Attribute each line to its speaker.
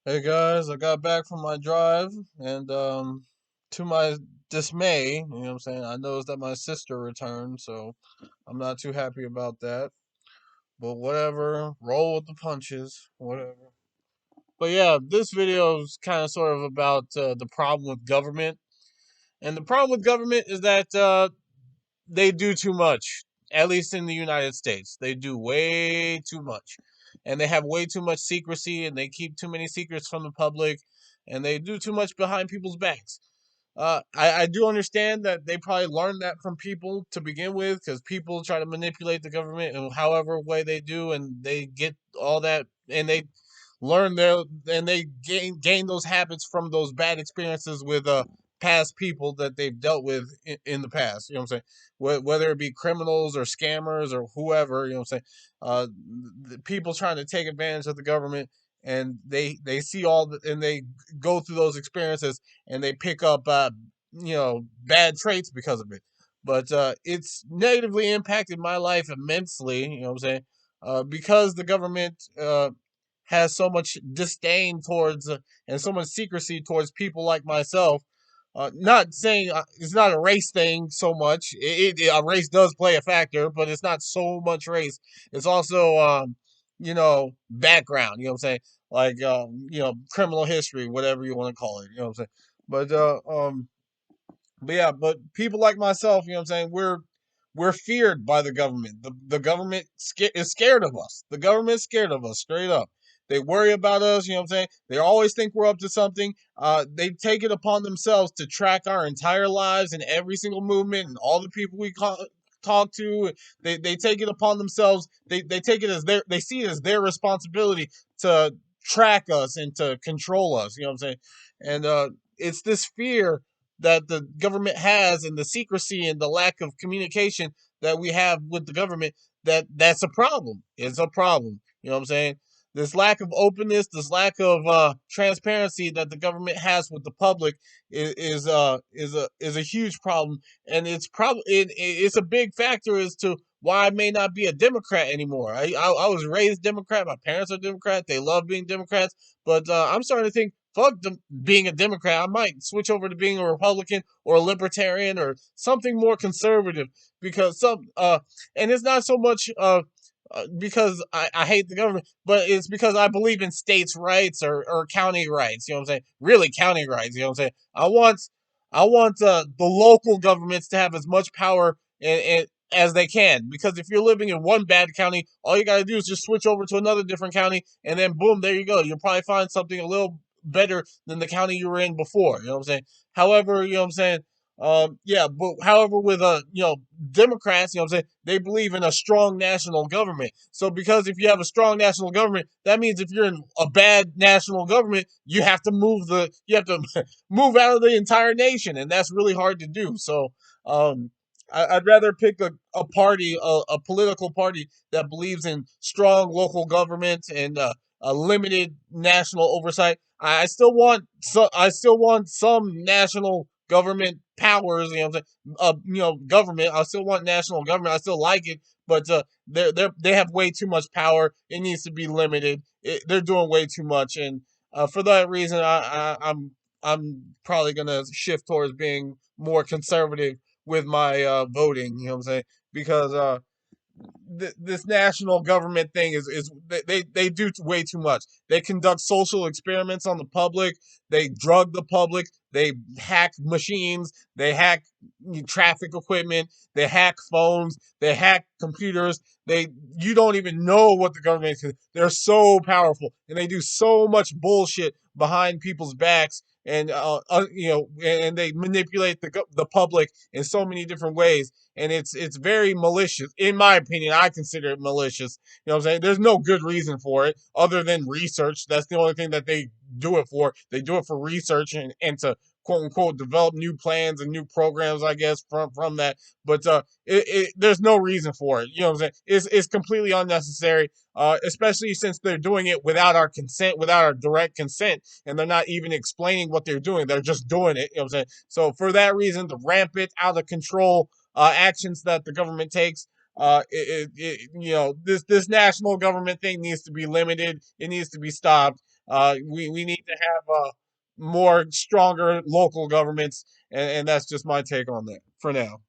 Speaker 1: Hey guys, I got back from my drive and to my dismay, you know what I'm saying, I noticed that my sister returned, so I'm not too happy about that. But whatever, roll with the punches, whatever. But yeah, this video is kind of sort of about the problem with government. And the problem with government is that they do too much, at least in the United States. They do way too much. And they have way too much secrecy and they keep too many secrets from the public and they do too much behind people's backs. I do understand that they probably learned that from people to begin with because people try to manipulate the government in however way they do and they get all that and they learn their and they gain those habits from those bad experiences with past people that they've dealt with in the past. You know what I'm saying? Whether it be criminals or scammers or whoever, you know what I'm saying? The people trying to take advantage of the government and they see all the, and they go through those experiences and they pick up bad traits because of it. But it's negatively impacted my life immensely. You know what I'm saying? Because the government has so much disdain towards and so much secrecy towards people like myself. Not saying it's not a race thing so much. A race does play a factor, but it's not so much race. It's also, background. You know what I'm saying? Like, criminal history, whatever you want to call it. You know what I'm saying? But but yeah, but people like myself, you know what I'm saying, we're feared by the government. The government is scared of us. The government is scared of us, straight up. They worry about us, you know what I'm saying? They always think we're up to something. They take it upon themselves to track our entire lives and every single movement and all the people we talk to. They take it upon themselves. They take it as they see it as their responsibility to track us and to control us, you know what I'm saying? And it's this fear that the government has and the secrecy and the lack of communication that we have with the government that's a problem. It's a problem. You know what I'm saying? This lack of openness, this lack of transparency that the government has with the public is a huge problem, and it's a big factor as to why I may not be a Democrat anymore. I was raised Democrat. My parents are Democrat. They love being Democrats, but I'm starting to think fuck being a Democrat. I might switch over to being a Republican or a Libertarian or something more conservative because and it's not so much because I hate the government, but it's because I believe in states' rights or county rights. You know what I'm saying? Really, county rights. You know what I'm saying? I want the local governments to have as much power as they can. Because if you're living in one bad county, all you got to do is just switch over to another different county, and then boom, there you go. You'll probably find something a little better than the county you were in before. You know what I'm saying? However, you know what I'm saying? Yeah, but however, with Democrats, you know what I'm saying, they believe in a strong national government. So because if you have a strong national government, that means if you're in a bad national government, you have to move out of the entire nation, and that's really hard to do. So I'd rather pick a party, a political party that believes in strong local government and a limited national oversight. I still want some national government powers. You know what I'm saying? Government. I still want national government. I still like it, but they have way too much power. It needs to be limited. They're doing way too much, and for that reason, I'm probably gonna shift towards being more conservative with my voting. You know what I'm saying? Because this national government thing is they do way too much. They conduct social experiments on the public. They drug the public. They hack machines. They hack traffic equipment. They hack phones. They hack computers. They You don't even know what the government is. They're so powerful and they do so much bullshit behind people's backs. And and they manipulate the public in so many different ways, and it's very malicious. In my opinion, I consider it malicious. You know what I'm saying? There's no good reason for it other than research. That's the only thing that they do it for. They do it for research and to quote unquote develop new plans and new programs, I guess, from that. But there's no reason for it. You know what I'm saying? It's completely unnecessary, especially since they're doing it without our consent, without our direct consent, and they're not even explaining what they're doing. They're just doing it. You know what I'm saying? So for that reason, the rampant, out of control actions that the government takes. This national government thing needs to be limited. It needs to be stopped. We need to have more stronger local governments, and that's just my take on that for now.